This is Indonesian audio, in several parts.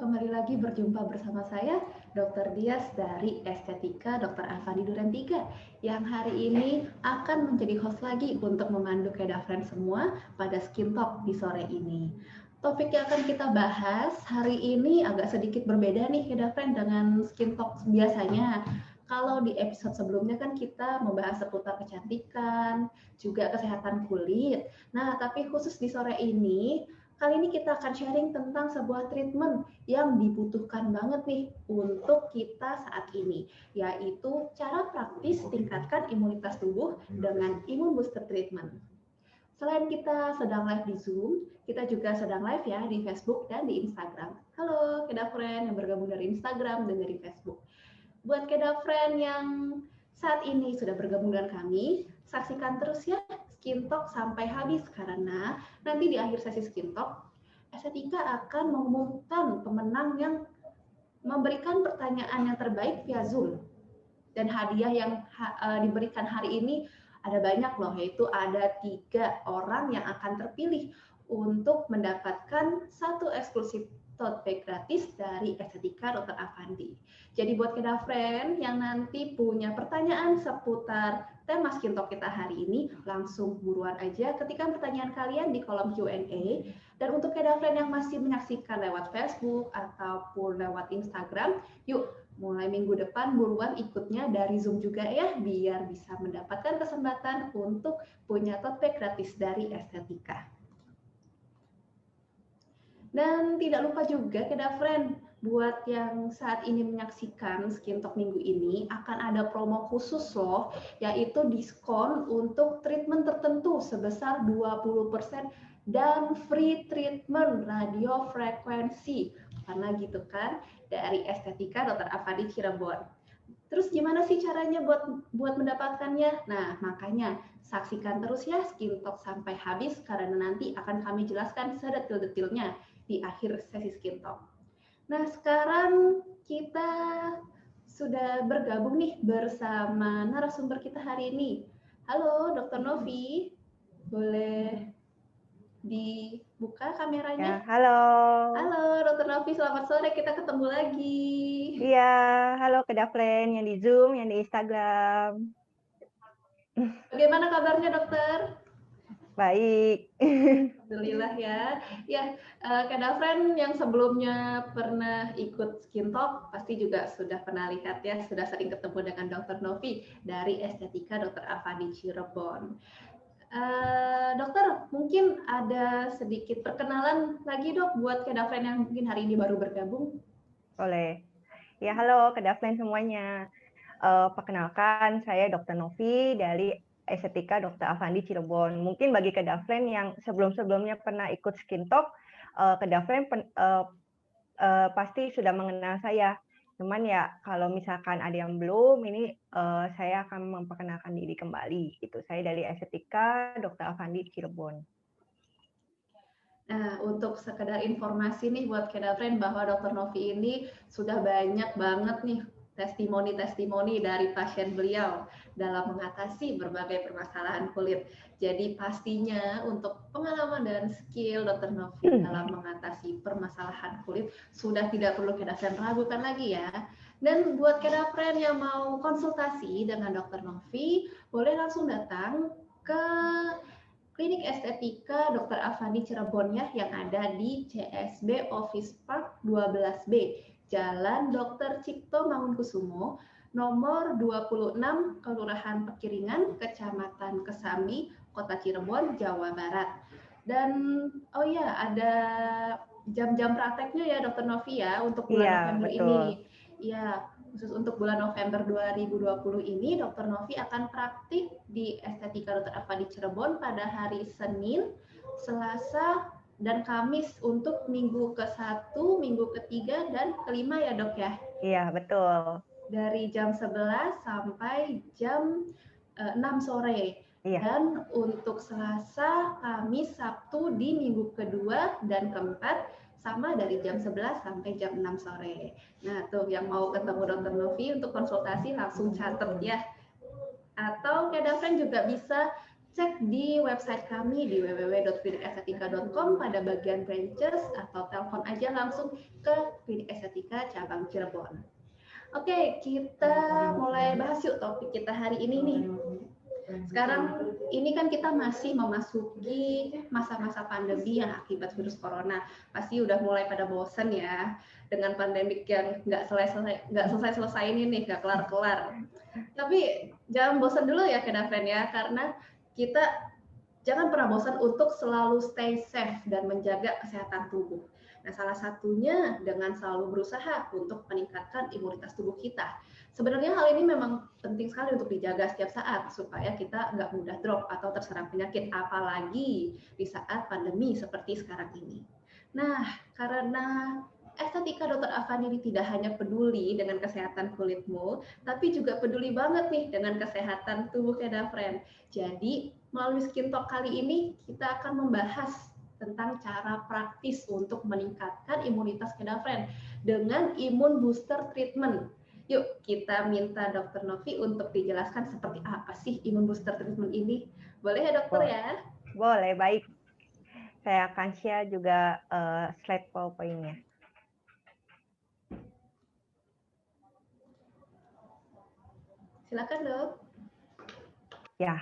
kembali lagi berjumpa bersama saya, Dr. Dias dari Estetika Dr. Avandi Durantiga, yang hari ini akan menjadi host lagi untuk memandu Kedafren semua pada Skin Talk di sore ini. Topik yang akan kita bahas hari ini agak sedikit berbeda nih Kedafren dengan Skin Talk biasanya. Kalau di episode sebelumnya kan kita membahas seputar kecantikan, juga kesehatan kulit. Nah, tapi khusus di sore ini, kali ini kita akan sharing tentang sebuah treatment yang dibutuhkan banget nih untuk kita saat ini, yaitu cara praktis tingkatkan imunitas tubuh dengan imun booster treatment. Selain kita sedang live di Zoom, kita juga sedang live ya di Facebook dan di Instagram. Halo Kedafren yang bergabung dari Instagram dan dari Facebook. Buat Kedafren yang saat ini sudah bergabung dengan kami, saksikan terus ya Skin Talk sampai habis karena nanti di akhir sesi Skin Talk, Estetika akan mengumumkan pemenang yang memberikan pertanyaan yang terbaik via Zoom. Dan hadiah yang diberikan hari ini ada banyak loh, yaitu ada 3 orang yang akan terpilih untuk mendapatkan satu eksklusif tote bag gratis dari Estetika Dr. Avandi. Jadi buat Kedafren yang nanti punya pertanyaan seputar tema Skin Talk kita hari ini, langsung buruan aja ketikkan pertanyaan kalian di kolom Q&A. Dan untuk Kedafren yang masih menyaksikan lewat Facebook ataupun lewat Instagram, yuk mulai minggu depan buruan ikutnya dari Zoom juga ya, biar bisa mendapatkan kesempatan untuk punya tote bag gratis dari Estetika. Dan tidak lupa juga Kedafren, buat yang saat ini menyaksikan Skin Talk minggu ini akan ada promo khusus loh, yaitu diskon untuk treatment tertentu sebesar 20% dan free treatment radiofrekuensi. Karena gitu kan, dari Estetika Dr. Avandi Cirebon. Terus gimana sih caranya buat mendapatkannya? Nah, makanya saksikan terus ya Skin Talk sampai habis karena nanti akan kami jelaskan sedetil-detilnya di akhir sesi Skin Talk. Nah, sekarang kita sudah bergabung nih bersama narasumber kita hari ini. Halo, Dr. Novi. Boleh dibuka kameranya? Ya, halo. Halo, Dr. Novi. Selamat sore. Kita ketemu lagi. Iya, halo Kedafren yang di Zoom, yang di Instagram. Bagaimana kabarnya, dokter? Baik. Alhamdulillah ya. Ya, Kedafren yang sebelumnya pernah ikut Skin Talk pasti juga sudah pernah lihat ya, sudah sering ketemu dengan Dr. Novi dari Estetika Dr. Avandi Cirebon. Dokter, mungkin ada sedikit perkenalan lagi dok buat Kedafren yang mungkin hari ini baru bergabung. Boleh. Ya, halo Kedafren semuanya. Perkenalkan, saya Dr. Novi dari Estetika Dr. Avandi Cirebon. Mungkin bagi Kedafren yang sebelum-sebelumnya pernah ikut Skin Talk, Kedafren pasti sudah mengenal saya. Cuman ya kalau misalkan ada yang belum, ini saya akan memperkenalkan diri kembali. Itu saya dari Estetika Dr. Avandi Cirebon. Nah, untuk sekedar informasi nih buat Kedafren bahwa Dr. Novi ini sudah banyak banget nih testimoni-testimoni dari pasien beliau dalam mengatasi berbagai permasalahan kulit. Jadi pastinya untuk pengalaman dan skill Dr. Novi dalam mengatasi permasalahan kulit sudah tidak perlu Kedafren ragukan lagi ya. Dan buat Kedafren yang mau konsultasi dengan Dr. Novi, boleh langsung datang ke Klinik Estetika Dr. Avandi Cirebon ya, yang ada di CSB Office Park 12B, Jalan Dr. Cipto Mangunkusumo, nomor 26, Kelurahan Pekiringan, Kecamatan Kesami, Kota Cirebon, Jawa Barat. Dan oh ya, ada jam-jam prakteknya ya Dr. Novi ya untuk bulan November betul. ini. Ya, khusus untuk bulan November 2020 ini, Dr. Novi akan praktik di Estetika Dr. Avandi Cirebon pada hari Senin, Selasa, dan Kamis untuk minggu ke-1, minggu ke-3, dan ke-5 ya dok ya? Iya, betul. Dari jam 11 sampai jam 6 sore. Iya. Dan untuk Selasa, Kamis, Sabtu di minggu kedua dan keempat, sama dari jam 11 sampai jam 6 sore. Nah, tuh yang mau ketemu Dr. Novi untuk konsultasi langsung catat ya. Atau Kedafren juga bisa cek di website kami di www.klinikestetika.com pada bagian branches atau telepon aja langsung ke Klinik Estetika Cabang Cirebon. Oke, kita mulai bahas yuk topik kita hari ini nih. Sekarang ini kan kita masih memasuki masa-masa pandemi yang akibat virus corona. Pasti udah mulai pada bosen ya dengan pandemik yang nggak selesai ini nih, nggak kelar-kelar. Tapi jangan bosan dulu ya Kedafren ya, karena kita jangan pernah bosan untuk selalu stay safe dan menjaga kesehatan tubuh. Nah, salah satunya dengan selalu berusaha untuk meningkatkan imunitas tubuh kita. Sebenarnya hal ini memang penting sekali untuk dijaga setiap saat supaya kita nggak mudah drop atau terserang penyakit, apalagi di saat pandemi seperti sekarang ini. Nah, karena estetika Dr. Afandi ini tidak hanya peduli dengan kesehatan kulitmu, tapi juga peduli banget nih dengan kesehatan tubuh Kedafren. Jadi, melalui Skin Talk kali ini, kita akan membahas tentang cara praktis untuk meningkatkan imunitas Kedafren dengan imun booster treatment. Yuk, kita minta Dr. Novi untuk dijelaskan seperti apa sih imun booster treatment ini. Boleh ya dokter ya? Boleh, baik. Saya akan share juga slide PowerPoint-nya. Silakan dok. Ya,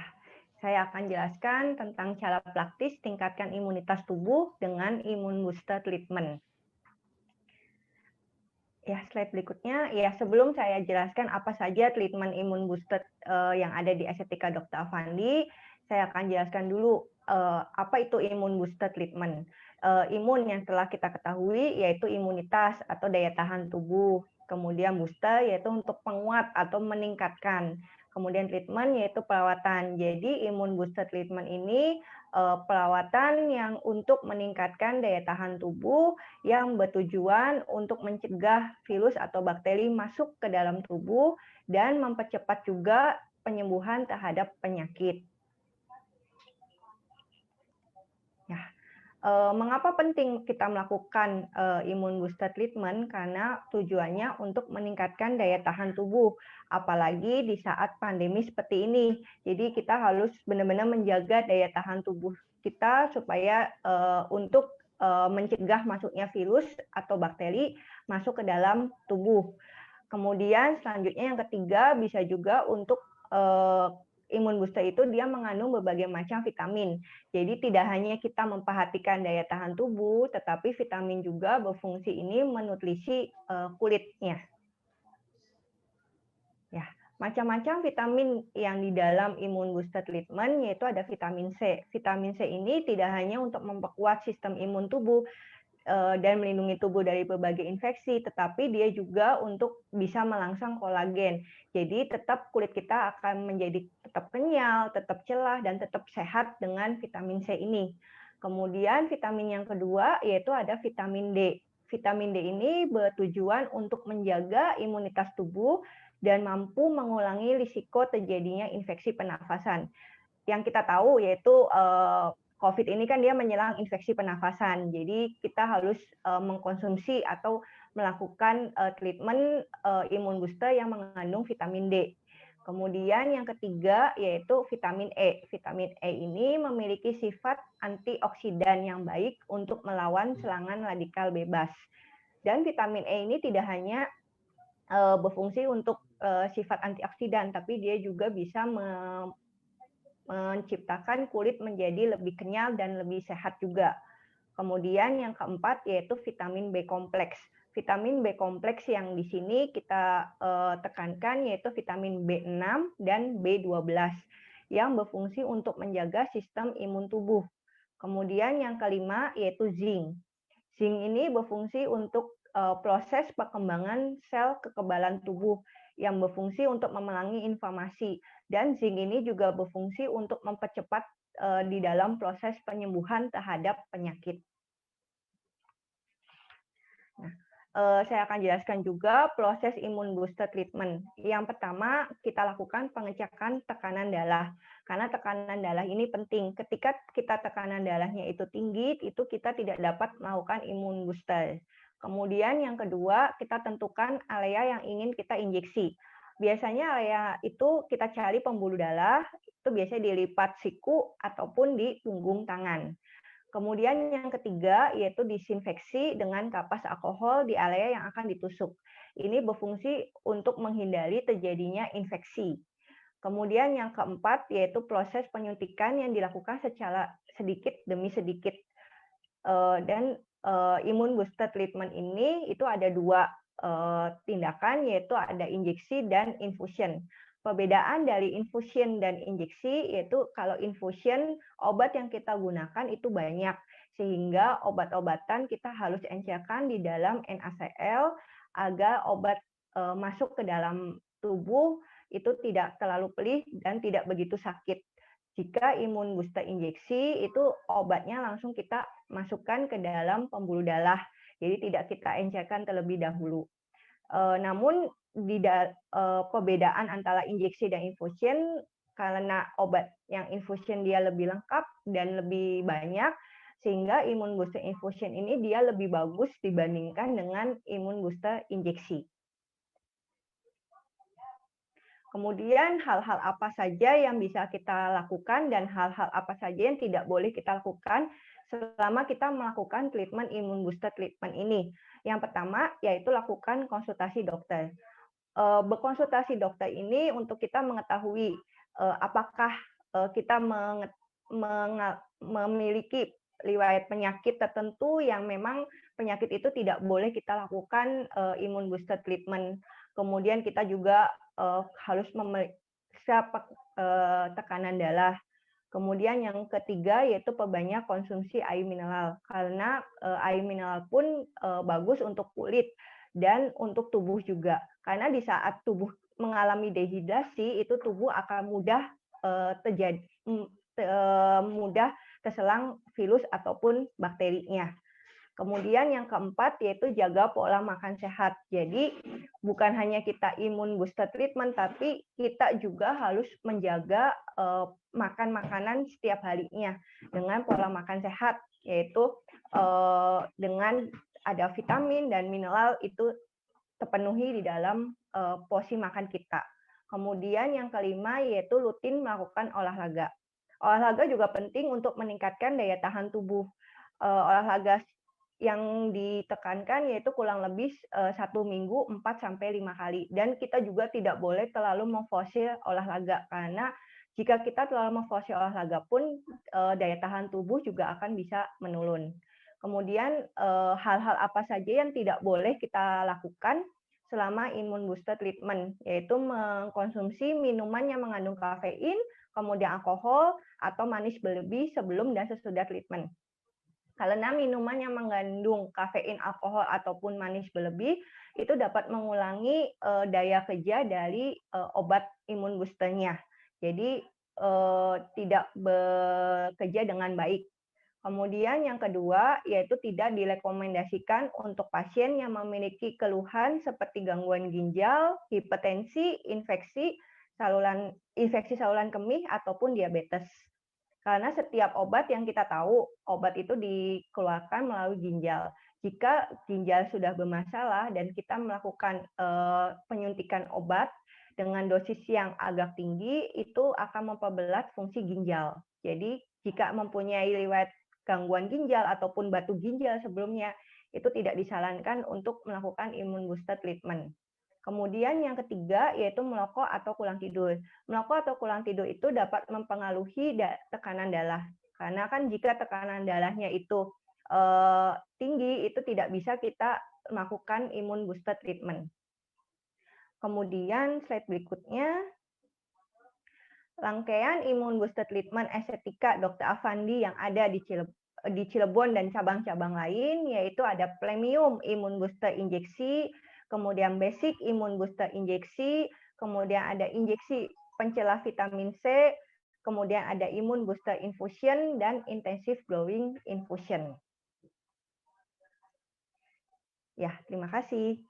saya akan jelaskan tentang cara praktis tingkatkan imunitas tubuh dengan imun booster treatment. Ya, slide berikutnya. Ya, sebelum saya jelaskan apa saja treatment imun booster yang ada di Estetika Dr. Afandi, saya akan jelaskan dulu apa itu imun booster treatment. Imun yang telah kita ketahui yaitu imunitas atau daya tahan tubuh. Kemudian booster yaitu untuk penguat atau meningkatkan. Kemudian treatment yaitu perawatan. Jadi imun booster treatment ini perawatan yang untuk meningkatkan daya tahan tubuh yang bertujuan untuk mencegah virus atau bakteri masuk ke dalam tubuh dan mempercepat juga penyembuhan terhadap penyakit. Ya. Mengapa penting kita melakukan imun booster treatment? Karena tujuannya untuk meningkatkan daya tahan tubuh, apalagi di saat pandemi seperti ini. Jadi kita harus benar-benar menjaga daya tahan tubuh kita supaya untuk mencegah masuknya virus atau bakteri masuk ke dalam tubuh. Kemudian selanjutnya yang ketiga bisa juga untuk imun booster itu dia mengandung berbagai macam vitamin. Jadi tidak hanya kita memperhatikan daya tahan tubuh, tetapi vitamin juga berfungsi ini menutrisi kulitnya. Ya, macam-macam vitamin yang di dalam imun booster treatment yaitu ada vitamin C. Vitamin C ini tidak hanya untuk memperkuat sistem imun tubuh dan melindungi tubuh dari berbagai infeksi, tetapi dia juga untuk bisa merangsang kolagen. Jadi tetap kulit kita akan menjadi tetap kenyal, tetap cerah, dan tetap sehat dengan vitamin C ini. Kemudian vitamin yang kedua yaitu ada vitamin D. Vitamin D ini bertujuan untuk menjaga imunitas tubuh dan mampu mengurangi risiko terjadinya infeksi pernafasan. Yang kita tahu yaitu COVID ini kan dia menyerang infeksi pernafasan. Jadi kita harus mengkonsumsi atau melakukan treatment imun booster yang mengandung vitamin D. Kemudian yang ketiga yaitu vitamin E. Vitamin E ini memiliki sifat antioksidan yang baik untuk melawan serangan radikal bebas. Dan vitamin E ini tidak hanya berfungsi untuk sifat antioksidan, tapi dia juga bisa menciptakan kulit menjadi lebih kenyal dan lebih sehat juga. Kemudian yang keempat yaitu vitamin B kompleks. Vitamin B kompleks yang di sini kita tekankan yaitu vitamin B6 dan B12 yang berfungsi untuk menjaga sistem imun tubuh. Kemudian yang kelima yaitu zinc. Zinc ini berfungsi untuk proses perkembangan sel kekebalan tubuh yang berfungsi untuk memerangi inflamasi. Dan zinc ini juga berfungsi untuk mempercepat di dalam proses penyembuhan terhadap penyakit. Nah, saya akan jelaskan juga proses imun booster treatment. Yang pertama, kita lakukan pengecekan tekanan darah. Karena tekanan darah ini penting. Ketika kita tekanan darahnya itu tinggi, itu kita tidak dapat melakukan imun booster. Kemudian yang kedua, kita tentukan area yang ingin kita injeksi. Biasanya area itu kita cari pembuluh darah, itu biasanya dilipat siku ataupun di punggung tangan. Kemudian yang ketiga yaitu disinfeksi dengan kapas alkohol di area yang akan ditusuk. Ini berfungsi untuk menghindari terjadinya infeksi. Kemudian yang keempat yaitu proses penyuntikan yang dilakukan secara sedikit demi sedikit. Dan imun booster treatment ini itu ada dua tindakan, yaitu ada injeksi dan infusion. Perbedaan dari infusion dan injeksi yaitu kalau infusion obat yang kita gunakan itu banyak, sehingga obat-obatan kita harus encerkan di dalam NaCl agar obat masuk ke dalam tubuh itu tidak terlalu perih dan tidak begitu sakit. Jika imun booster injeksi itu obatnya langsung kita masukkan ke dalam pembuluh darah, jadi tidak kita encerkan terlebih dahulu. Namun perbedaan antara injeksi dan infusion karena obat yang infusion dia lebih lengkap dan lebih banyak, sehingga imun booster infusion ini dia lebih bagus dibandingkan dengan imun booster injeksi. Kemudian hal-hal apa saja yang bisa kita lakukan dan hal-hal apa saja yang tidak boleh kita lakukan selama kita melakukan treatment imun booster treatment ini. Yang pertama yaitu lakukan konsultasi dokter. Berkonsultasi dokter ini untuk kita mengetahui apakah kita memiliki riwayat penyakit tertentu yang memang penyakit itu tidak boleh kita lakukan imun booster treatment. Kemudian kita juga harus memeriksa tekanan darah. Kemudian yang ketiga yaitu perbanyak konsumsi air mineral, karena air mineral pun bagus untuk kulit dan untuk tubuh juga. Karena di saat tubuh mengalami dehidrasi itu tubuh akan mudah mudah terserang virus ataupun bakterinya. Kemudian yang keempat yaitu jaga pola makan sehat. Jadi bukan hanya kita imun booster treatment, tapi kita juga harus menjaga makan makanan setiap harinya dengan pola makan sehat, yaitu dengan ada vitamin dan mineral itu terpenuhi di dalam porsi makan kita. Kemudian yang kelima yaitu rutin melakukan olahraga. Olahraga juga penting untuk meningkatkan daya tahan tubuh. Olahraga yang ditekankan yaitu kurang lebih 1 minggu 4-5 kali. Dan kita juga tidak boleh terlalu memforsir olahraga, karena jika kita terlalu memforsir olahraga pun daya tahan tubuh juga akan bisa menurun. Kemudian hal-hal apa saja yang tidak boleh kita lakukan selama imun booster treatment, yaitu mengkonsumsi minuman yang mengandung kafein, kemudian alkohol, atau manis berlebih sebelum dan sesudah treatment. Karena minuman yang mengandung kafein, alkohol, ataupun manis berlebih itu dapat mengurangi daya kerja dari obat imun boosternya. Jadi tidak bekerja dengan baik. Kemudian yang kedua yaitu tidak direkomendasikan untuk pasien yang memiliki keluhan seperti gangguan ginjal, hipertensi, infeksi saluran kemih, ataupun diabetes. Karena setiap obat yang kita tahu, obat itu dikeluarkan melalui ginjal. Jika ginjal sudah bermasalah dan kita melakukan penyuntikan obat dengan dosis yang agak tinggi, itu akan memperberat fungsi ginjal. Jadi jika mempunyai riwayat gangguan ginjal ataupun batu ginjal sebelumnya, itu tidak disarankan untuk melakukan imun booster treatment. Kemudian yang ketiga yaitu merokok atau kurang tidur. Merokok atau kurang tidur itu dapat mempengaruhi tekanan darah. Karena kan jika tekanan darahnya itu tinggi, itu tidak bisa kita melakukan imun booster treatment. Kemudian slide berikutnya, rangkaian imun booster treatment estetika Dr. Afandi yang ada di Cirebon dan cabang-cabang lain, yaitu ada premium imun booster injeksi, kemudian basic imun booster injeksi, kemudian ada injeksi pencelah vitamin C, kemudian ada imun booster infusion, dan intensive growing infusion. Ya, terima kasih.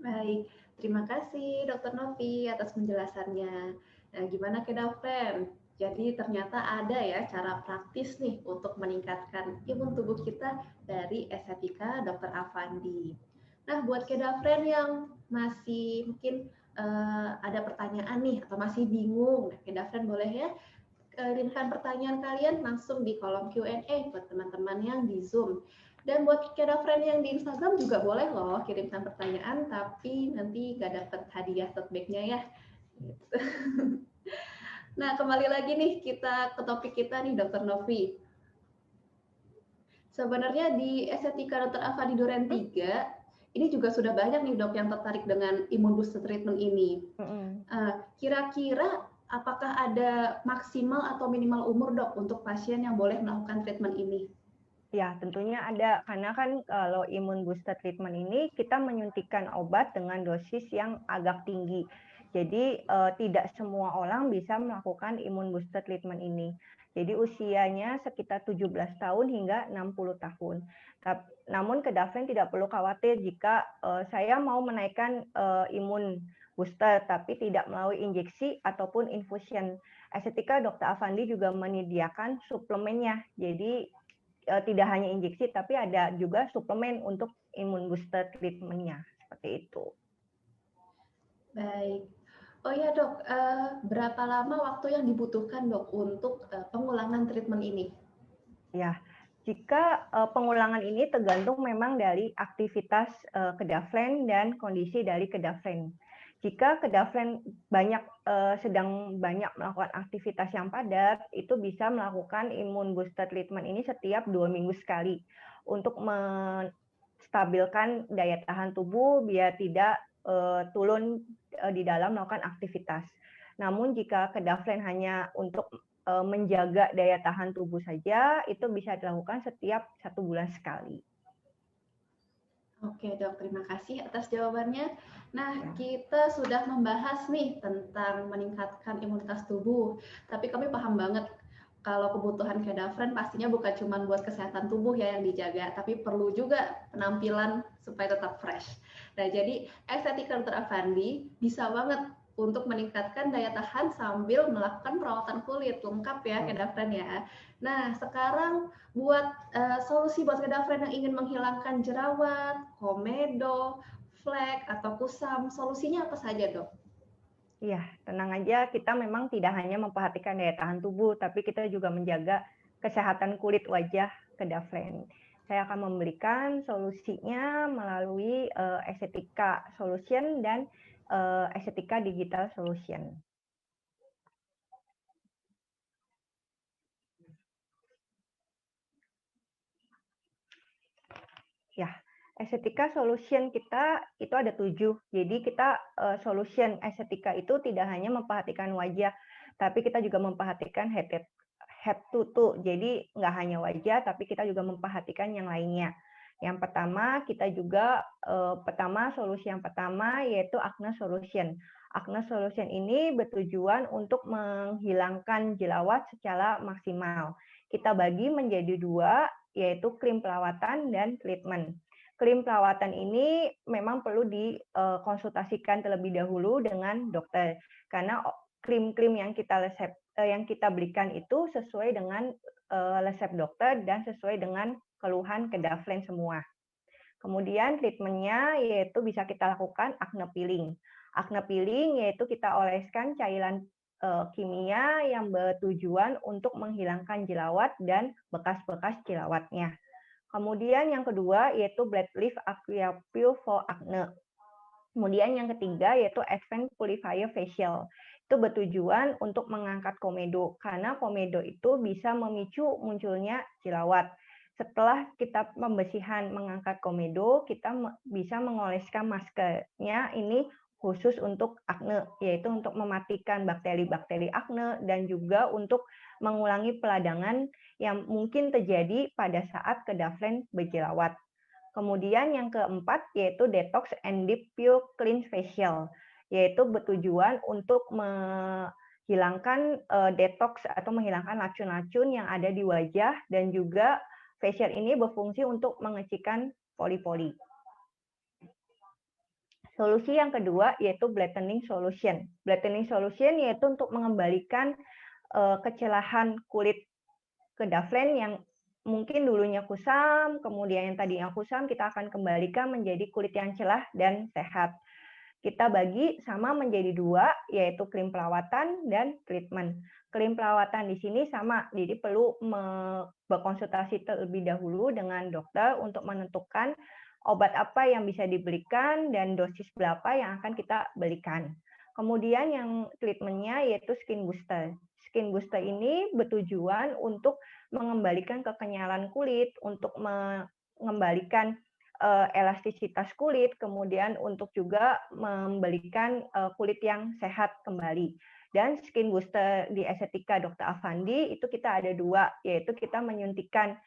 Baik, terima kasih Dr. Novi atas penjelasannya. Nah, gimana Kedavren? Jadi ternyata ada ya cara praktis nih untuk meningkatkan imun tubuh kita dari estetika Dr. Afandi. Nah, buat Kedafren yang masih mungkin ada pertanyaan nih atau masih bingung, nah, Kedafren boleh ya kirimkan pertanyaan kalian langsung di kolom Q&A buat teman-teman yang di Zoom. Dan buat Kedafren yang di Instagram juga boleh loh kirimkan pertanyaan, tapi nanti gak dapet hadiah tote bag-nya ya. Gitu. Nah, kembali lagi nih kita ke topik kita nih, Dr. Novi. Sebenarnya di estetika Dr. Afandi Duren 3, ini juga sudah banyak nih dok yang tertarik dengan imun booster treatment ini. Kira-kira apakah ada maksimal atau minimal umur dok untuk pasien yang boleh melakukan treatment ini? Ya, tentunya ada. Karena kan kalau imun booster treatment ini kita menyuntikkan obat dengan dosis yang agak tinggi. Jadi tidak semua orang bisa melakukan imun booster treatment ini. Jadi usianya sekitar 17 tahun hingga 60 tahun. Namun Kedafren tidak perlu khawatir jika saya mau menaikkan imun booster tapi tidak melalui injeksi ataupun infusion. Estetika Dr. Afandi juga menyediakan suplemennya. Jadi tidak hanya injeksi, tapi ada juga suplemen untuk imun booster treatment-nya. Seperti itu. Baik. Oh ya dok, berapa lama waktu yang dibutuhkan dok untuk pengulangan treatment ini? Ya, jika pengulangan ini tergantung memang dari aktivitas Kedafren dan kondisi dari Kedafren. Jika Kedafren sedang banyak melakukan aktivitas yang padat, itu bisa melakukan imun booster treatment ini setiap 2 minggu sekali untuk menstabilkan daya tahan tubuh biar tidak turun di dalam melakukan aktivitas. Namun jika Kedafren hanya untuk menjaga daya tahan tubuh saja, itu bisa dilakukan setiap 1 bulan sekali. Oke dok, terima kasih atas jawabannya. Nah, kita sudah membahas nih tentang meningkatkan imunitas tubuh, tapi kami paham banget kalau kebutuhan Kedafren pastinya bukan cuma buat kesehatan tubuh ya yang dijaga, tapi perlu juga penampilan supaya tetap fresh. Nah, jadi estetika Dr. Afandi bisa banget untuk meningkatkan daya tahan sambil melakukan perawatan kulit lengkap ya Kedafren ya. Nah, sekarang buat solusi buat Kedafren yang ingin menghilangkan jerawat, komedo, flek atau kusam, solusinya apa saja dok? Iya, tenang aja, kita memang tidak hanya memperhatikan daya tahan tubuh, tapi kita juga menjaga kesehatan kulit wajah Kedafren. Saya akan memberikan solusinya melalui estetika solution dan estetika digital solution. Ya, estetika solution kita itu ada 7. Jadi kita solution estetika itu tidak hanya memperhatikan wajah, tapi kita juga memperhatikan head to toe. Jadi nggak hanya wajah, tapi kita juga memperhatikan yang lainnya. Yang pertama, kita juga solusi yang pertama yaitu acne solution. Acne solution ini bertujuan untuk menghilangkan jerawat secara maksimal. Kita bagi menjadi 2, yaitu krim perawatan dan treatment. Krim perawatan ini memang perlu dikonsultasikan terlebih dahulu dengan dokter, karena krim-krim yang kita berikan itu sesuai dengan resep dokter dan sesuai dengan keluhan Kedafren semua. Kemudian treatmentnya yaitu bisa kita lakukan acne peeling. Acne peeling yaitu kita oleskan cairan kimia yang bertujuan untuk menghilangkan jerawat dan bekas-bekas jerawatnya. Kemudian yang kedua yaitu Black Leaf Aqua Pure for Acne. Kemudian yang ketiga yaitu Advanced Purifier Facial. Itu bertujuan untuk mengangkat komedo, karena komedo itu bisa memicu munculnya jerawat. Setelah kita pembersihan mengangkat komedo, kita bisa mengoleskan maskernya ini khusus untuk akne, yaitu untuk mematikan bakteri-bakteri akne dan juga untuk mengulangi peradangan yang mungkin terjadi pada saat Kedafren berjerawat. Kemudian yang keempat yaitu Detox and Deep Pure Clean Facial, yaitu bertujuan untuk menghilangkan detox atau menghilangkan racun-racun yang ada di wajah, dan juga facial ini berfungsi untuk mengecilkan pori-pori. Solusi yang kedua yaitu Brightening Solution. Brightening Solution yaitu untuk mengembalikan kecerahan kulit Kedavlen yang mungkin dulunya kusam, kemudian yang tadinya kusam kita akan kembalikan menjadi kulit yang cerah dan sehat. Kita bagi sama menjadi dua, yaitu krim perawatan dan treatment. Krim perawatan di sini sama, jadi perlu berkonsultasi terlebih dahulu dengan dokter untuk menentukan obat apa yang bisa diberikan dan dosis berapa yang akan kita berikan. Kemudian yang treatmentnya yaitu skin booster. Skin booster ini bertujuan untuk mengembalikan kekenyalan kulit, untuk mengembalikan elastisitas kulit, kemudian untuk juga memberikan kulit yang sehat kembali. Dan skin booster di estetika Dr. Afandi itu kita ada dua, yaitu kita menyuntikkan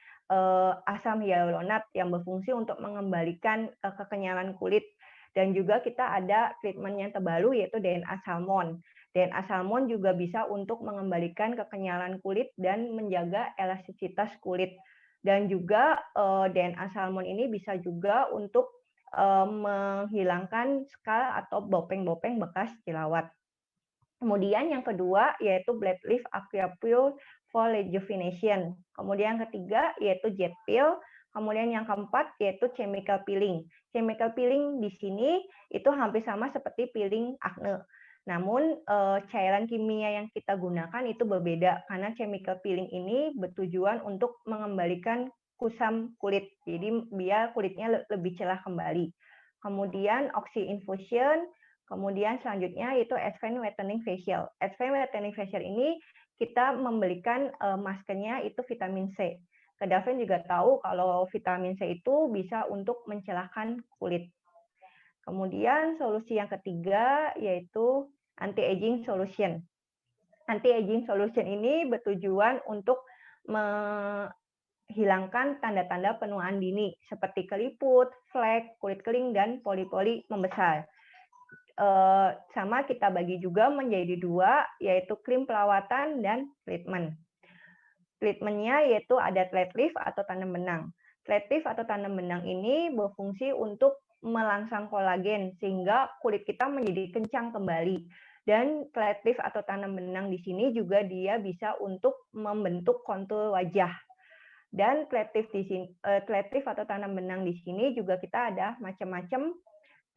asam hyaluronat yang berfungsi untuk mengembalikan kekenyalan kulit. Dan juga kita ada treatment yang terbaru yaitu DNA Salmon. DNA Salmon juga bisa untuk mengembalikan kekenyalan kulit dan menjaga elastisitas kulit. Dan juga DNA Salmon ini bisa juga untuk menghilangkan skar atau bopeng-bopeng bekas jerawat. Kemudian yang kedua yaitu Black Leaf Aqua Pure for Rejuvenation. Kemudian yang ketiga yaitu Jet Peel. Kemudian yang keempat yaitu chemical peeling. Chemical peeling di sini itu hampir sama seperti peeling acne. Namun cairan kimia yang kita gunakan itu berbeda karena chemical peeling ini bertujuan untuk mengembalikan kusam kulit. Jadi biar kulitnya lebih cerah kembali. Kemudian Oxy Infusion. Kemudian selanjutnya itu Advanced Whitening Facial. Advanced Whitening Facial ini kita memberikan maskernya itu vitamin C. Kedavlen juga tahu kalau vitamin C itu bisa untuk mencerahkan kulit. Kemudian solusi yang ketiga yaitu anti-aging solution. Anti-aging solution ini bertujuan untuk menghilangkan tanda-tanda penuaan dini seperti keriput, flek, kulit kering, dan pori-pori membesar. Sama kita bagi juga menjadi dua, yaitu krim perawatan dan treatment. Treatmentnya yaitu ada flat leaf atau tanam benang. Flat leaf atau tanam benang ini berfungsi untuk melangsang kolagen sehingga kulit kita menjadi kencang kembali. Dan flat leaf atau tanam benang di sini juga dia bisa untuk membentuk kontur wajah. Dan flat leaf atau tanam benang di sini juga kita ada macam-macam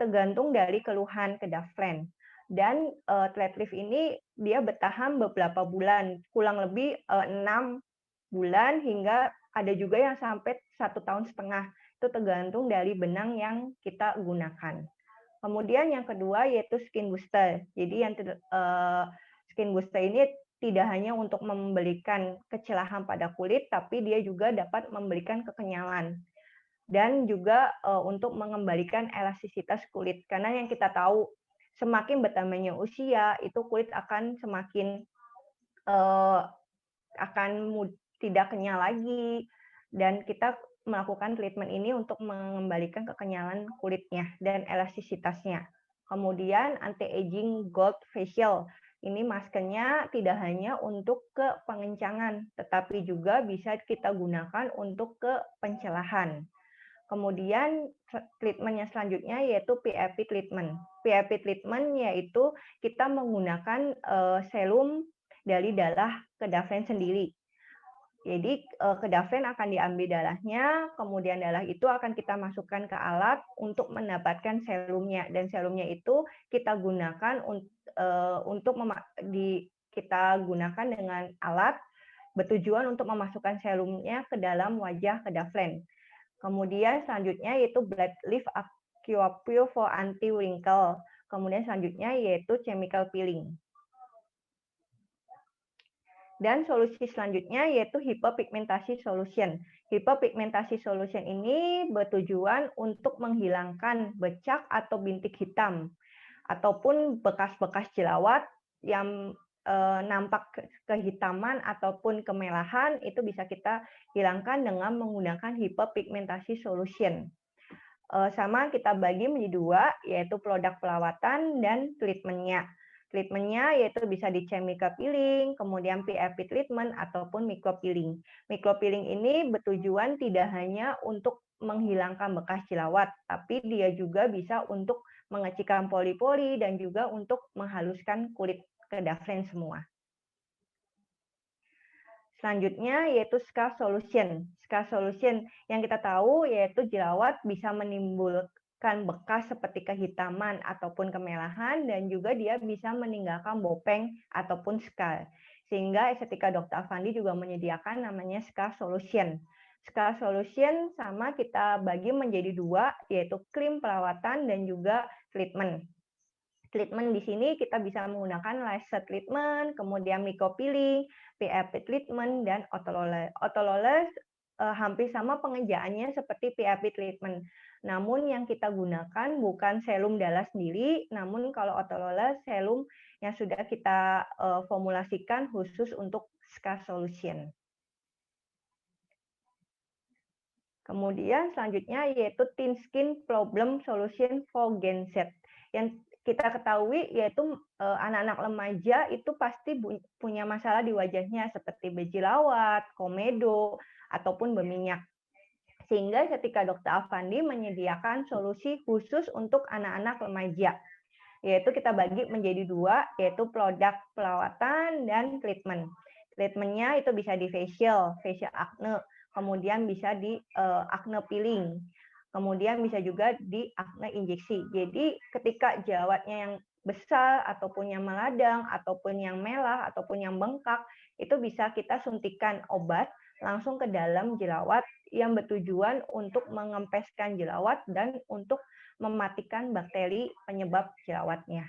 tergantung dari keluhan Kedavlen. Dan flat leaf ini dia bertahan beberapa bulan, kurang lebih 6 bulan hingga ada juga yang sampai 1,5 tahun. Itu tergantung dari benang yang kita gunakan. Kemudian yang kedua yaitu skin booster. Jadi yang skin booster ini tidak hanya untuk memberikan kecerahan pada kulit, tapi dia juga dapat memberikan kekenyalan. Dan juga untuk mengembalikan elastisitas kulit. Karena yang kita tahu, semakin bertambahnya usia, itu kulit akan semakin tidak kenyal lagi. Dan kita melakukan treatment ini untuk mengembalikan kekenyalan kulitnya dan elastisitasnya. Kemudian anti-aging gold facial. Ini maskernya tidak hanya untuk ke pengencangan, tetapi juga bisa kita gunakan untuk ke pencerahan. Kemudian treatment yang selanjutnya yaitu PRP treatment. PRP treatment yaitu kita menggunakan serum dari darah Kedavlen sendiri. Jadi Kedavlen akan diambil darahnya, kemudian darah itu akan kita masukkan ke alat untuk mendapatkan serumnya. Dan serumnya itu kita gunakan kita gunakan dengan alat bertujuan untuk memasukkan serumnya ke dalam wajah Kedavlen. Kemudian selanjutnya yaitu Black Leaf Aqua Pure for Anti-Wrinkle. Kemudian selanjutnya yaitu chemical peeling. Dan solusi selanjutnya yaitu hyperpigmentasi solution. Hyperpigmentasi solution ini bertujuan untuk menghilangkan bercak atau bintik hitam ataupun bekas-bekas jerawat yang nampak kehitaman ataupun kemerahan itu bisa kita hilangkan dengan menggunakan hyperpigmentasi solution. Sama kita bagi menjadi dua, yaitu produk perawatan dan treatmentnya. Treatmentnya yaitu bisa di chemical peeling, kemudian PRP treatment, ataupun micropeeling. Micropeeling ini bertujuan tidak hanya untuk menghilangkan bekas jerawat, tapi dia juga bisa untuk mengecilkan pori-pori dan juga untuk menghaluskan kulit Kedavlen semua. Selanjutnya yaitu scar solution. Scar solution yang kita tahu yaitu jerawat bisa menimbulkan bekas seperti kehitaman ataupun kemerahan, dan juga dia bisa meninggalkan bopeng ataupun scar. Sehingga Estetika Dr. Afandi juga menyediakan namanya scar solution. Scar solution sama kita bagi menjadi dua, yaitu krim perawatan dan juga treatment. Treatment di sini kita bisa menggunakan laser treatment, kemudian micropeeling, PRP treatment, dan autoroller. Autoroller hampir sama pengerjaannya seperti PRP treatment. Namun yang kita gunakan bukan serum darah sendiri, namun kalau autoroller serum yang sudah kita formulasikan khusus untuk scar solution. Kemudian selanjutnya yaitu Thin Skin Problem Solution for Gen Z. Yang kita ketahui yaitu anak-anak remaja itu pasti punya masalah di wajahnya seperti berjerawat, komedo, ataupun berminyak. Sehingga ketika Dr. Afandi menyediakan solusi khusus untuk anak-anak remaja, yaitu kita bagi menjadi dua, yaitu produk perawatan dan treatment. Treatmentnya itu bisa di facial acne, kemudian bisa di acne peeling, kemudian bisa juga di acne injeksi. Jadi ketika jerawatnya yang besar ataupun yang meladang ataupun yang merah ataupun yang bengkak, itu bisa kita suntikan obat langsung ke dalam jerawat yang bertujuan untuk mengempeskan jerawat dan untuk mematikan bakteri penyebab jerawatnya.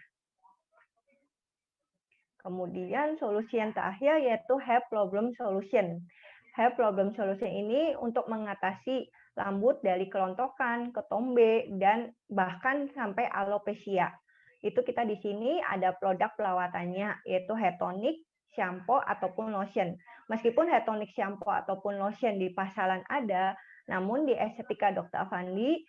Kemudian solusi yang terakhir yaitu hair problem solution. Hair problem solution ini untuk mengatasi rambut dari kelontokan, ketombe, dan bahkan sampai alopecia. Itu kita di sini ada produk perawatannya yaitu hair tonic, shampoo, ataupun lotion. Meskipun hair tonic, shampoo, ataupun lotion di pasaran ada, namun di Estetika Dr. Afandi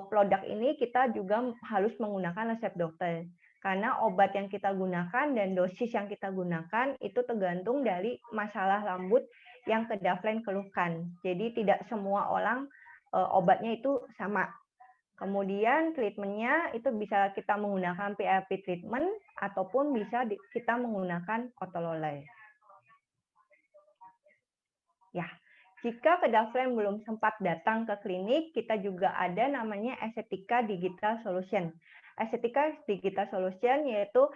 produk ini kita juga harus menggunakan resep dokter. Karena obat yang kita gunakan dan dosis yang kita gunakan itu tergantung dari masalah rambut yang Kedavlen keluhkan. Jadi tidak semua orang obatnya itu sama. Kemudian treatmentnya itu bisa kita menggunakan PRP treatment ataupun bisa kita menggunakan autoroller. Ya, jika Kedavlen belum sempat datang ke klinik, kita juga ada namanya Estetika Digital Solution. Estetika Digital Solution yaitu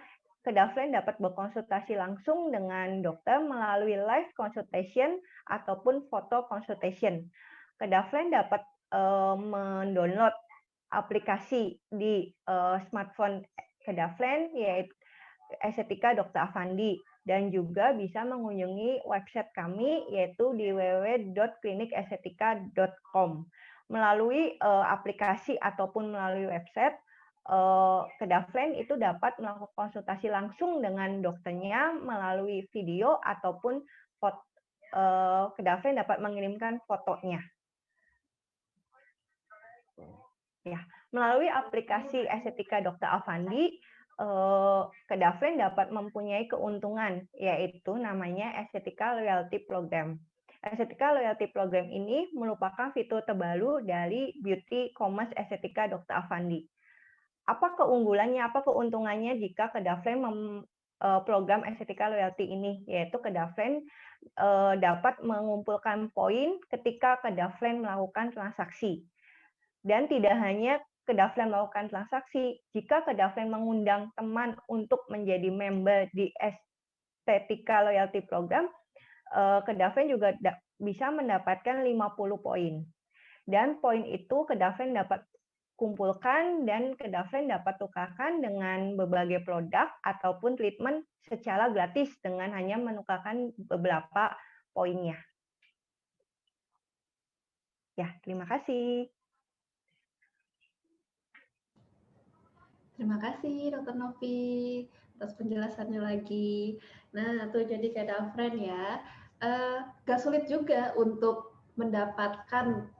Kedavlen dapat berkonsultasi langsung dengan dokter melalui live consultation ataupun foto consultation. Kedavlen dapat mendownload aplikasi di smartphone Kedavlen yaitu Estetika Dr. Afandi, dan juga bisa mengunjungi website kami yaitu di www.klinikestetika.com. Melalui aplikasi ataupun melalui website, Kedavlen itu dapat melakukan konsultasi langsung dengan dokternya melalui video ataupun Kedavlen dapat mengirimkan fotonya. Ya, melalui aplikasi Estetika Dr. Afandi, Kedavlen dapat mempunyai keuntungan, yaitu namanya Estetika Loyalty Program. Estetika Loyalty Program ini merupakan fitur terbaru dari Beauty Commerce Estetika Dr. Afandi. Apa keunggulannya, apa keuntungannya jika Kedavlen program Estetika Loyalty ini? Yaitu Kedavlen dapat mengumpulkan poin ketika Kedavlen melakukan transaksi. Dan tidak hanya Kedavlen melakukan transaksi, jika Kedavlen mengundang teman untuk menjadi member di Estetika Loyalty Program, Kedavlen juga bisa mendapatkan 50 poin. Dan poin itu Kedavlen dapat kumpulkan dan Kedavlen dapat tukarkan dengan berbagai produk ataupun treatment secara gratis dengan hanya menukarkan beberapa poinnya. Ya, terima kasih. Terima kasih Dr. Novi atas penjelasannya lagi. Nah, tuh jadi Kedavlen ya, gak sulit juga untuk mendapatkan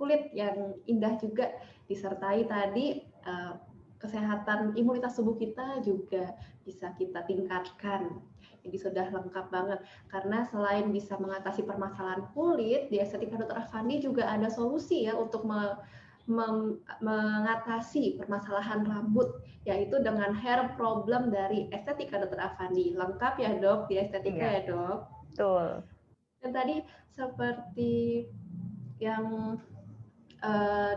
kulit yang indah juga, disertai tadi kesehatan imunitas tubuh kita juga bisa kita tingkatkan. Jadi sudah lengkap banget, karena selain bisa mengatasi permasalahan kulit, di Estetika Dr. Afandi juga ada solusi ya untuk mengatasi permasalahan rambut, yaitu dengan hair problem dari Estetika Dr. Afandi. Lengkap ya dok, di Estetika ya dok? Betul. Dan tadi seperti yang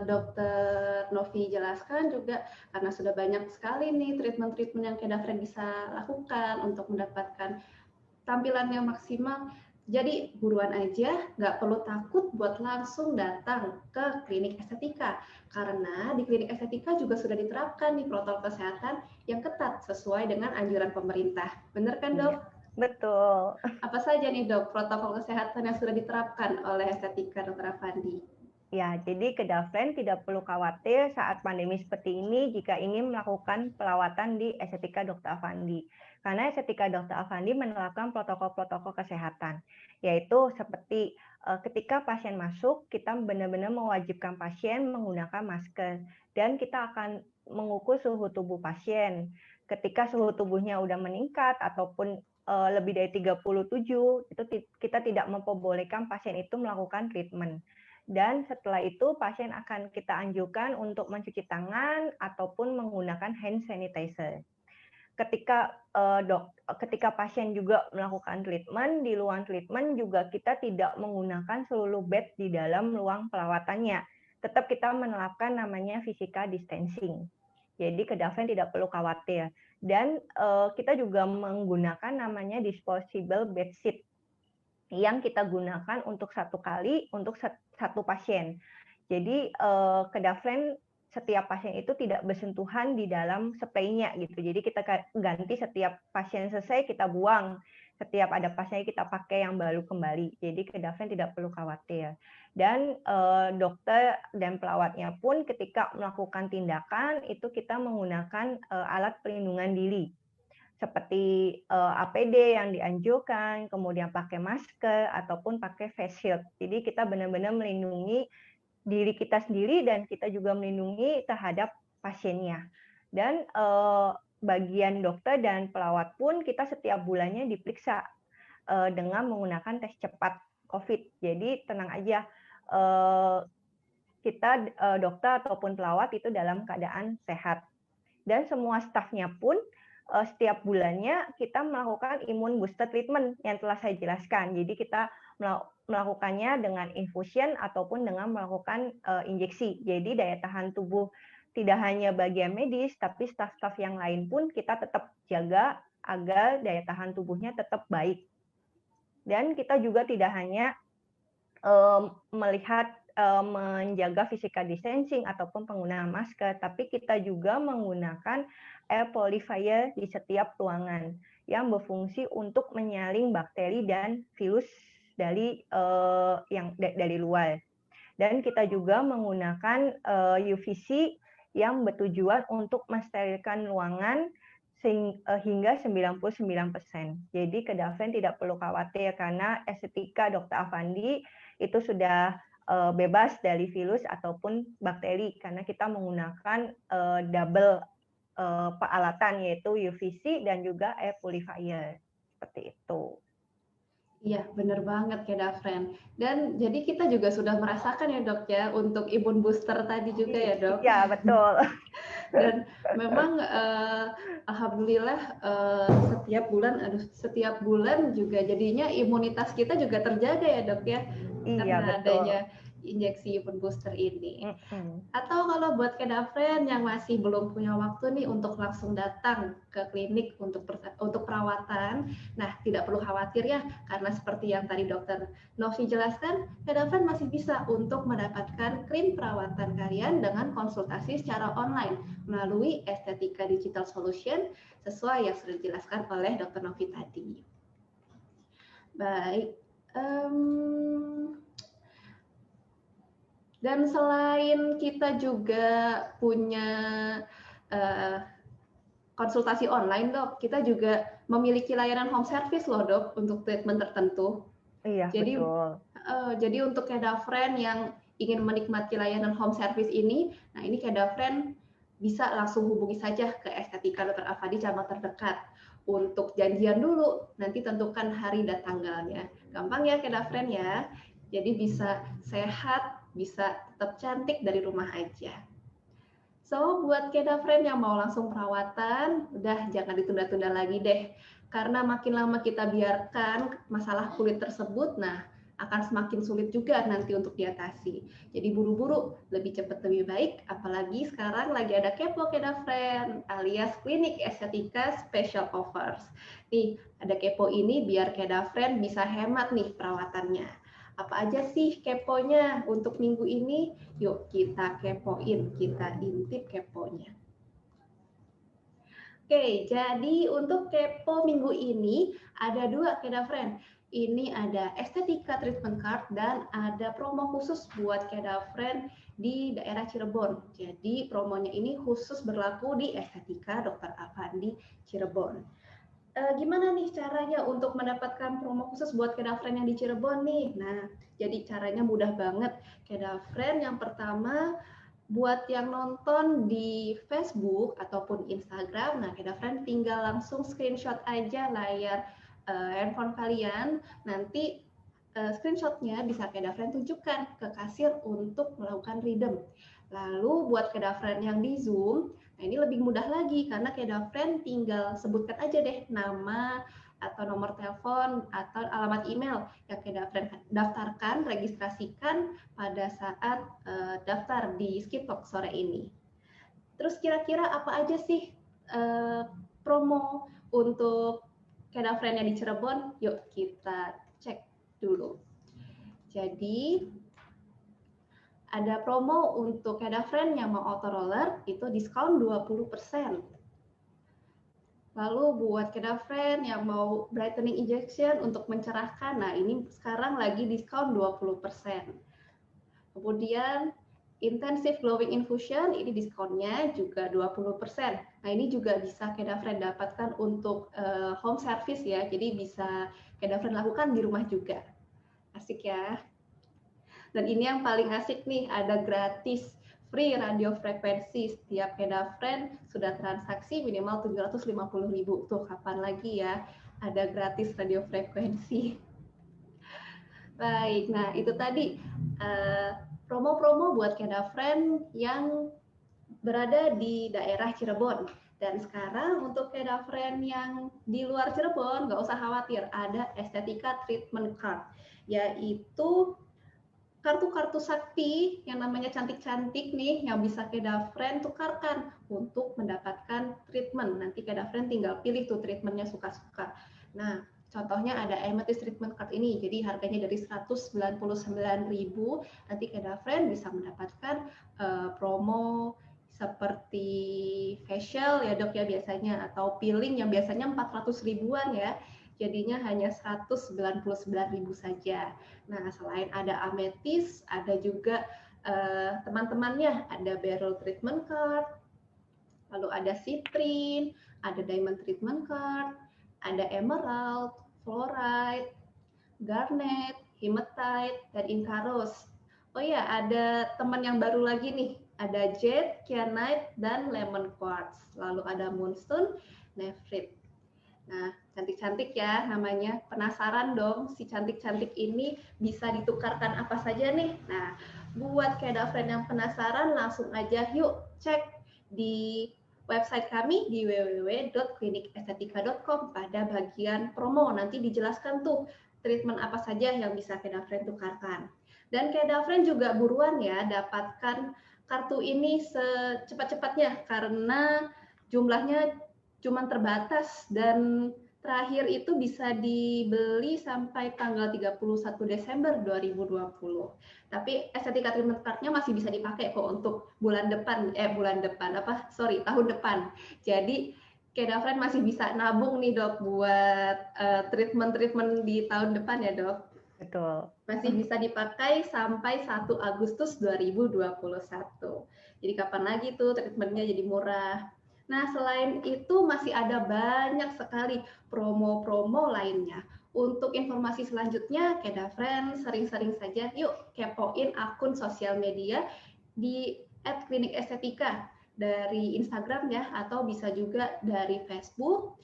Dokter Novi jelaskan juga, karena sudah banyak sekali nih treatment-treatment yang Kedafren bisa lakukan untuk mendapatkan tampilan yang maksimal. Jadi buruan aja, nggak perlu takut buat langsung datang ke klinik estetika. Karena di klinik estetika juga sudah diterapkan nih protokol kesehatan yang ketat sesuai dengan anjuran pemerintah. Benar kan, Dok? Iya, betul. Apa saja nih, Dok, protokol kesehatan yang sudah diterapkan oleh estetika Dr. Afandi? Ya, jadi Kedafren tidak perlu khawatir saat pandemi seperti ini jika ingin melakukan perawatan di Estetika Dr. Afandi. Karena Estetika Dr. Afandi menerapkan protokol-protokol kesehatan, yaitu seperti ketika pasien masuk, kita benar-benar mewajibkan pasien menggunakan masker, dan kita akan mengukur suhu tubuh pasien. Ketika suhu tubuhnya sudah meningkat ataupun lebih dari 37, itu kita tidak memperbolehkan pasien itu melakukan treatment. Dan setelah itu pasien akan kita anjurkan untuk mencuci tangan ataupun menggunakan hand sanitizer. Ketika pasien juga melakukan treatment, di ruang treatment juga kita tidak menggunakan seluruh bed di dalam ruang perawatannya. Tetap kita menerapkan namanya physical distancing. Jadi Kedafren tidak perlu khawatir. Dan kita juga menggunakan namanya disposable bed sheet yang kita gunakan untuk satu kali untuk satu pasien. Jadi Kedafren setiap pasien itu tidak bersentuhan di dalam spraynya gitu. Jadi kita ganti setiap pasien selesai kita buang. Setiap ada pasien kita pakai yang baru kembali. Jadi Kedafren tidak perlu khawatir. Dan dokter dan pelawatnya pun ketika melakukan tindakan itu kita menggunakan alat pelindungan diri seperti APD yang dianjurkan, kemudian pakai masker ataupun pakai face shield. Jadi kita benar-benar melindungi diri kita sendiri dan kita juga melindungi terhadap pasiennya. Dan bagian dokter dan pelawat pun kita setiap bulannya diperiksa dengan menggunakan tes cepat COVID. Jadi tenang aja, kita dokter ataupun pelawat itu dalam keadaan sehat. Dan semua stafnya pun setiap bulannya kita melakukan imun booster treatment yang telah saya jelaskan. Jadi kita melakukannya dengan infusion ataupun dengan melakukan injeksi. Jadi daya tahan tubuh tidak hanya bagian medis, tapi staf-staf yang lain pun kita tetap jaga agar daya tahan tubuhnya tetap baik. Dan kita juga tidak hanya melihat menjaga physical distancing ataupun penggunaan masker, tapi kita juga menggunakan air purifier di setiap ruangan yang berfungsi untuk menyaring bakteri dan virus dari luar. Dan kita juga menggunakan UVC yang bertujuan untuk mensterilkan ruangan hingga 99%. Jadi Kedafren tidak perlu khawatir karena Estetika Dr. Afandi itu sudah bebas dari virus ataupun bakteri karena kita menggunakan double peralatan yaitu UVC dan juga air purifier. Seperti itu. Iya, benar banget Kedafren. Dan jadi kita juga sudah merasakan ya dok ya untuk imun booster tadi juga ya dok. Iya, betul. Dan memang alhamdulillah setiap bulan juga jadinya imunitas kita juga terjaga ya dok ya. Iya, karena betul. adanya injeksi imun booster ini. Atau kalau buat Kedafren yang masih belum punya waktu nih untuk langsung datang ke klinik untuk perawatan, nah tidak perlu khawatir ya, karena seperti yang tadi Dokter Novi jelaskan, Kedafren masih bisa untuk mendapatkan krim perawatan kalian dengan konsultasi secara online melalui Estetika Digital Solution sesuai yang sudah dijelaskan oleh Dokter Novi tadi. Baik. Dan selain kita juga punya konsultasi online dok, kita juga memiliki layanan home service loh dok untuk treatment tertentu. Iya, betul. Jadi untuk Kedafren yang ingin menikmati layanan home service ini, nah ini Kedafren bisa langsung hubungi saja ke Estetika Dr. Afandi cabang terdekat untuk janjian dulu, nanti tentukan hari dan tanggalnya. Gampang ya Kedafren ya. Jadi bisa sehat, bisa tetap cantik dari rumah aja. So, buat Kedafren yang mau langsung perawatan, udah jangan ditunda-tunda lagi deh. Karena makin lama kita biarkan masalah kulit tersebut, nah akan semakin sulit juga nanti untuk diatasi. Jadi buru-buru, lebih cepat lebih baik, apalagi sekarang lagi ada Kepo Keda Friend alias klinik estetika special offers. Nih, ada Kepo ini biar Keda Friend bisa hemat nih perawatannya. Apa aja sih keponya untuk minggu ini? Yuk kita kepoin, kita intip keponya. Oke, jadi untuk kepo minggu ini ada 2 Keda Friend. Ini ada estetika treatment card dan ada promo khusus buat Keda Friend di daerah Cirebon. Jadi promonya ini khusus berlaku di estetika Dr. Afandi Cirebon. Gimana nih caranya untuk mendapatkan promo khusus buat Keda Friend yang di Cirebon nih? Nah, jadi caranya mudah banget. Keda Friend yang pertama, buat yang nonton di Facebook ataupun Instagram, nah Keda Friend tinggal langsung screenshot aja layar handphone kalian, nanti screenshotnya bisa Keda Friend tunjukkan ke kasir untuk melakukan redeem. Lalu buat Keda Friend yang di Zoom, nah ini lebih mudah lagi karena Keda Friend tinggal sebutkan aja deh nama atau nomor telepon atau alamat email yang Keda Friend daftarkan, registrasikan pada saat daftar di Skiptalk sore ini. Terus kira-kira apa aja sih promo untuk Keda Friend yang di Cirebon? Yuk kita cek dulu. Jadi ada promo untuk Keda Friend yang mau auto roller itu diskon 20%. Lalu buat Keda Friend yang mau brightening injection untuk mencerahkan, nah ini sekarang lagi diskon 20%. Kemudian intensive glowing infusion ini diskonnya juga 20%. Nah, ini juga bisa Keda Friend dapatkan untuk home service ya. Jadi bisa Keda Friend lakukan di rumah juga. Asik ya. Dan ini yang paling asik nih, ada gratis free radiofrekuensi. Setiap Keda Friend sudah transaksi minimal 750.000. Tuh kapan lagi ya ada gratis radiofrekuensi. Baik, nah itu tadi promo-promo buat Keda Friend yang berada di daerah Cirebon. Dan sekarang untuk Keda Friend yang di luar Cirebon, nggak usah khawatir, ada estetika treatment card, yaitu kartu-kartu sakti yang namanya cantik-cantik nih, yang bisa Keda Friend tukarkan untuk mendapatkan treatment. Nanti Keda Friend tinggal pilih tuh treatmentnya suka-suka. Nah, contohnya ada Amethyst Treatment Card ini, jadi harganya dari 199.000, nanti Keda Friend bisa mendapatkan promo seperti facial ya dok ya biasanya, atau peeling yang biasanya 400 ribuan ya, jadinya hanya 199.000 saja. Nah, selain ada Amethyst, ada juga teman-temannya, ada Beryl Treatment Card, lalu ada Citrine, ada Diamond Treatment Card, ada Emerald, Fluorite, Garnet, Hematite, dan Inkaros. Oh ya, ada teman yang baru lagi nih, ada Jade, Kyanite, dan Lemon Quartz. Lalu ada Moonstone, Nephrite. Nah, cantik-cantik ya namanya. Penasaran dong si cantik-cantik ini bisa ditukarkan apa saja nih? Nah, buat Keda Friend yang penasaran langsung aja yuk cek di website kami di www.klinikestetika.com pada bagian promo. Nanti dijelaskan tuh treatment apa saja yang bisa Keda Friend tukarkan. Dan Keda Friend juga buruan ya dapatkan kartu ini secepat-cepatnya karena jumlahnya cuma terbatas dan terakhir itu bisa dibeli sampai tanggal 31 Desember 2020. Tapi estetika treatment card-nya masih bisa dipakai kok untuk tahun depan. Jadi Keda Friend masih bisa nabung nih dok buat treatment di tahun depan ya dok. Betul. Masih bisa dipakai sampai 1 Agustus 2021. Jadi kapan lagi tuh treatmentnya jadi murah. Nah, selain itu masih ada banyak sekali promo-promo lainnya. Untuk informasi selanjutnya, Keda Friend sering-sering saja yuk kepoin akun sosial media di @klinikestetika dari Instagram ya, atau bisa juga dari Facebook.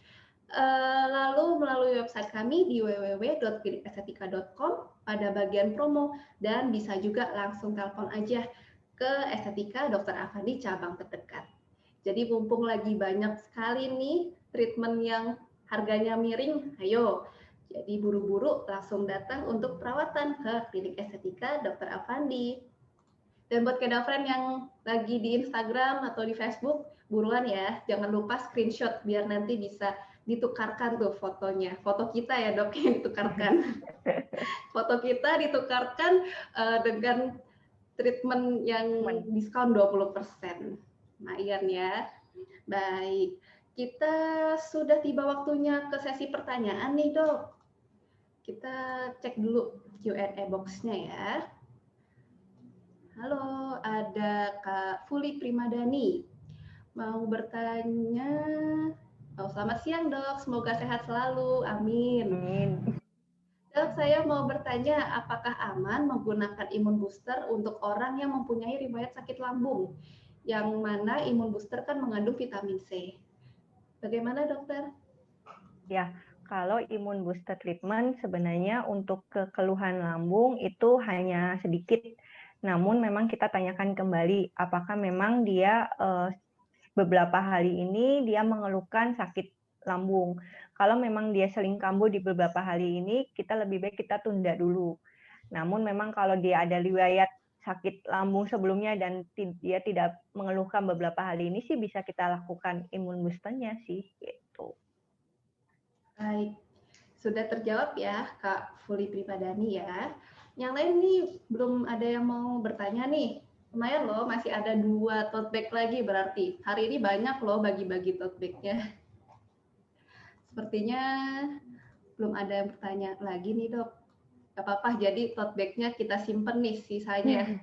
Lalu melalui website kami di www.klinikestetika.com pada bagian promo, dan bisa juga langsung telepon aja ke Estetika Dr. Afandi cabang terdekat. Jadi mumpung lagi banyak sekali nih treatment yang harganya miring, ayo. Jadi buru-buru langsung datang untuk perawatan ke klinik estetika Dr. Afandi. Dan buat kedafren yang lagi di Instagram atau di Facebook, buruan ya, jangan lupa screenshot biar nanti bisa ditukarkan tuh fotonya. Foto kita ya dok yang ditukarkan. Foto kita ditukarkan dengan treatment yang diskon 20%. Lumayan ya. Baik, kita sudah tiba waktunya ke sesi pertanyaan nih dok. Kita cek dulu Q&A box-nya ya. Halo, ada Kak Fuli Primadani. Mau bertanya. Oh, selamat siang dok, semoga sehat selalu. Amin. Amin. Dok, saya mau bertanya, apakah aman menggunakan imun booster untuk orang yang mempunyai riwayat sakit lambung? Yang mana imun booster kan mengandung vitamin C. Bagaimana dokter? Ya, kalau imun booster treatment sebenarnya untuk keluhan lambung itu hanya sedikit. Namun memang kita tanyakan kembali apakah memang dia beberapa hari ini dia mengeluhkan sakit lambung. Kalau memang dia sering kambuh di beberapa hari ini, kita lebih baik kita tunda dulu. Namun memang kalau dia ada riwayat sakit lambung sebelumnya dan dia tidak mengeluhkan beberapa hari ini sih bisa kita lakukan imun boosternya sih gitu. Baik, sudah terjawab ya Kak Fuli Primadani ya. Yang lain nih belum ada yang mau bertanya nih. Lumayan loh, masih ada 2 tote bag lagi berarti. Hari ini banyak loh bagi-bagi tote bag-nya. Sepertinya belum ada yang bertanya lagi nih dok. Gak apa-apa, jadi tote bag-nya kita simpen nih sisanya.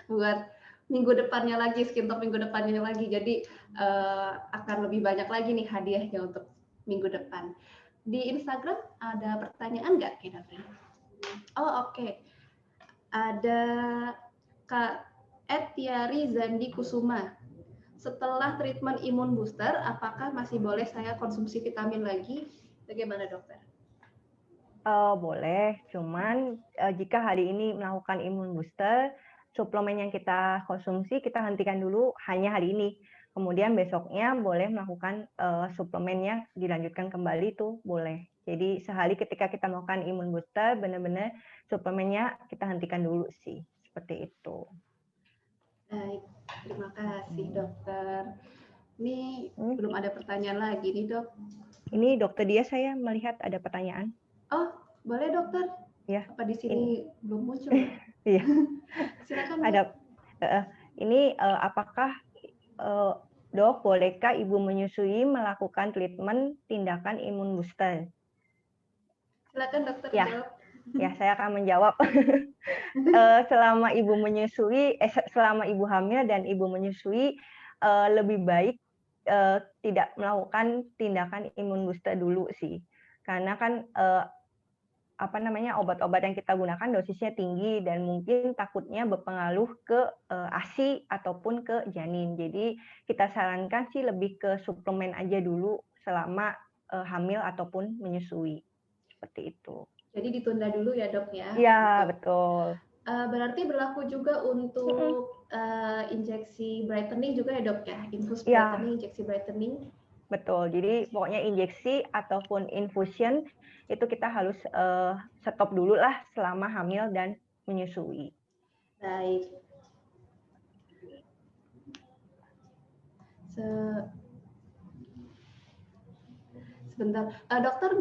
Buat minggu depannya lagi, skin talk minggu depannya lagi. Jadi akan lebih banyak lagi nih hadiahnya untuk minggu depan. Di Instagram ada pertanyaan nggak, Kak? Oh oke. Ada Kak Etiari Zandi Kusuma. Setelah treatment imun booster, apakah masih boleh saya konsumsi vitamin lagi? Bagaimana dokter? Boleh, cuman jika hari ini melakukan imun booster, suplemen yang kita konsumsi kita hentikan dulu hanya hari ini. Kemudian besoknya boleh melakukan suplemennya dilanjutkan kembali itu boleh. Jadi sehari ketika kita melakukan imun booster, benar-benar suplemennya kita hentikan dulu sih, seperti itu. Baik, terima kasih dokter. Ini belum ada pertanyaan lagi nih dok. Ini dokter dia saya melihat ada pertanyaan. Oh, boleh dokter? Ya. Apa di sini belum muncul? Iya. Silakan. Ada. Ini apakah dok, bolehkah ibu menyusui melakukan treatment tindakan imun booster? Silakan dokter ya. jawab. Ya, saya akan menjawab. Selama ibu menyusui, selama ibu hamil dan ibu menyusui, lebih baik tidak melakukan tindakan imun booster dulu sih, karena kan obat-obat yang kita gunakan dosisnya tinggi dan mungkin takutnya berpengaruh ke ASI ataupun ke janin. Jadi kita sarankan sih lebih ke suplemen aja dulu selama hamil ataupun menyusui. Seperti itu. Jadi ditunda dulu ya dok ya? Iya, betul. Berarti berlaku juga untuk injeksi brightening juga ya dok ya? Infus brightening, injeksi brightening? Betul, jadi pokoknya injeksi ataupun infusion itu kita harus stop dulu lah selama hamil dan menyusui. Baik. Sebentar, dokter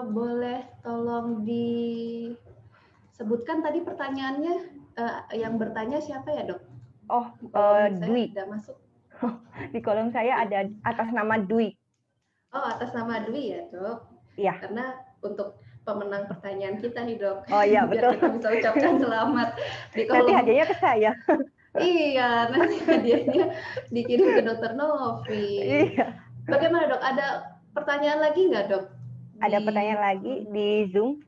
boleh tolong disebutkan tadi pertanyaannya, yang bertanya siapa ya dok? Oh, Dwi. Tidak masuk. Di kolom saya ada atas nama Dwi. Oh, atas nama Dwi ya dok? Iya. Karena untuk pemenang pertanyaan kita nih dok. Oh iya, betul. Biar kita bisa ucapkan selamat. Di kolom... Nanti hadiahnya ke saya. Iya, nanti hadiahnya dikirim ke dokter Novi. Iya. Bagaimana dok? Ada pertanyaan lagi nggak dok? Ada pertanyaan lagi di Zoom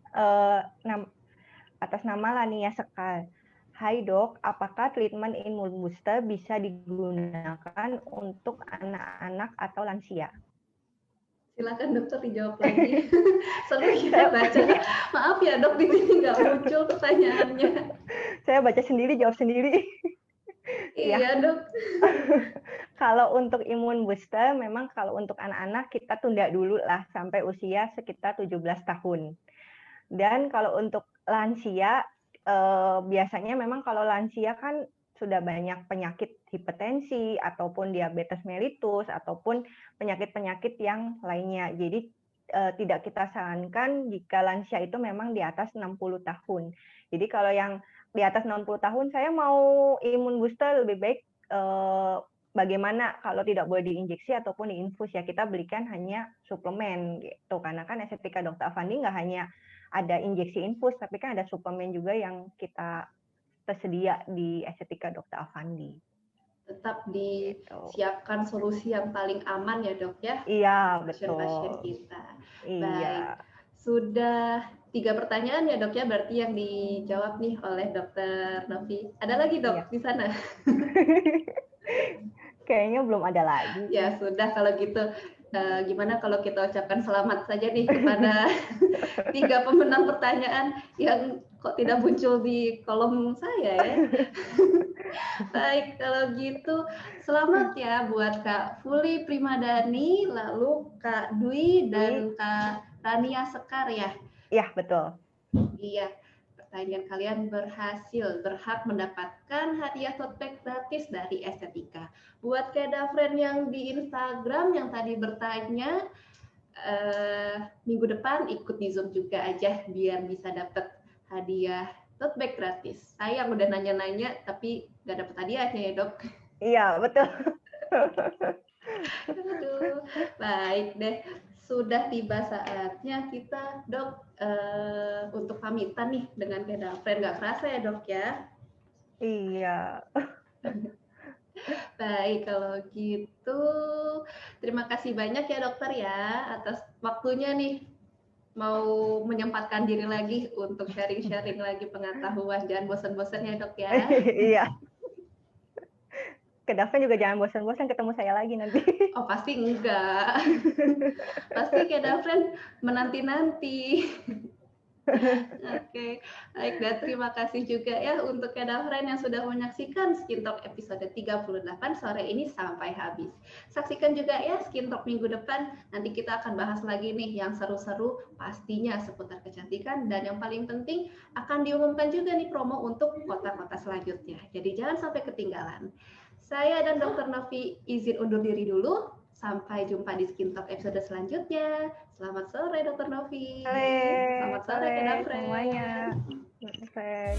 atas nama Lania Sekal. Hai dok, apakah treatment imun booster bisa digunakan untuk anak-anak atau lansia? Silakan dokter dijawab lagi. Soalnya kita baca. Maaf ya dok, di sini nggak muncul pertanyaannya. Saya baca sendiri, jawab sendiri. Ya, Iya, Dok. kalau untuk imun booster memang kalau untuk anak-anak kita tunda dulu lah sampai usia sekitar 17 tahun. Dan kalau untuk lansia, biasanya memang kalau lansia kan sudah banyak penyakit hipertensi ataupun diabetes mellitus ataupun penyakit-penyakit yang lainnya. Jadi, tidak kita sarankan jika lansia itu memang di atas 60 tahun. Jadi kalau yang di atas 60 tahun, saya mau imun booster lebih baik, bagaimana kalau tidak boleh diinjeksi ataupun diinfus ya, kita belikan hanya suplemen gitu. Karena kan estetika Dr. Afandi nggak hanya ada injeksi infus, tapi kan ada suplemen juga yang kita tersedia di estetika Dr. Afandi. Tetap Gitu. disiapkan solusi yang paling aman ya, Dok ya. Iya, Pasien-pasien betul. kita. Iya. Baik. Sudah 3 pertanyaan ya, Dok ya, berarti yang dijawab nih oleh Dokter Novi. Ada lagi, Dok, Iya. di sana? Kayaknya belum ada lagi. Ya sudah kalau gitu, gimana kalau kita ucapkan selamat saja nih kepada 3 pemenang pertanyaan yang kok tidak muncul di kolom saya ya. Baik, kalau gitu selamat ya buat Kak Fuli Primadani, lalu Kak Dwi dan Kak Rania Sekar ya. Iya, betul. Iya, pertanyaan kalian berhak mendapatkan hadiah tote bag gratis dari Estetika. Buat Keda Friend yang di Instagram yang tadi bertanya, minggu depan ikut di Zoom juga aja biar bisa dapat hadiah tote bag gratis. Sayang udah nanya-nanya tapi nggak dapat hadiahnya ya, Dok. Iya, betul. Aduh, baik deh. Sudah tiba saatnya kita, Dok, untuk pamitan nih dengan Keda Friend. Nggak kerasa ya, Dok ya? Iya. Baik, kalau gitu terima kasih banyak ya dokter ya atas waktunya nih mau menyempatkan diri lagi untuk sharing-sharing lagi pengetahuan. Jangan bosan-bosan ya dok ya. Iya. Ke Daven juga jangan bosan-bosan ketemu saya lagi nanti. Oh pasti enggak. Pasti Kak Daven menanti-nanti. Oke, baik dan terima kasih juga ya untuk Kak Daven yang sudah menyaksikan Skin Talk episode 38 sore ini sampai habis. Saksikan juga ya Skin Talk minggu depan, nanti kita akan bahas lagi nih yang seru-seru pastinya seputar kecantikan dan yang paling penting akan diumumkan juga nih promo untuk kota-kota selanjutnya. Jadi jangan sampai ketinggalan. Saya dan Dr. Novi izin undur diri dulu. Sampai jumpa di Skin Talk episode selanjutnya. Selamat sore, Dr. Novi. Selamat sore, Kak semuanya. Daven.